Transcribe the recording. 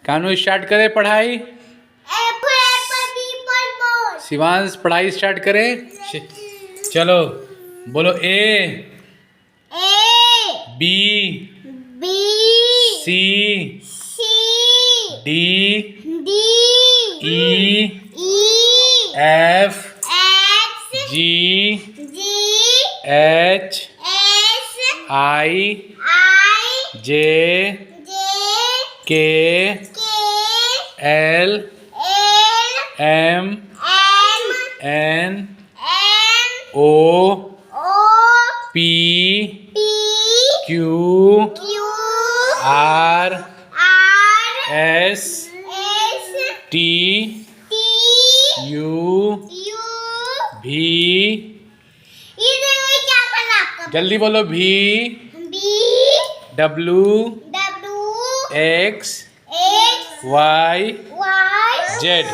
कानू start करे पढ़ाई। शिवांश पढ़ाई स्टार्ट करे। चलो बोलो A B C D E F G H I J K L M N O P Q R S T U भी। जल्दी बोलो भी डब्लू एक्स वाई जेड।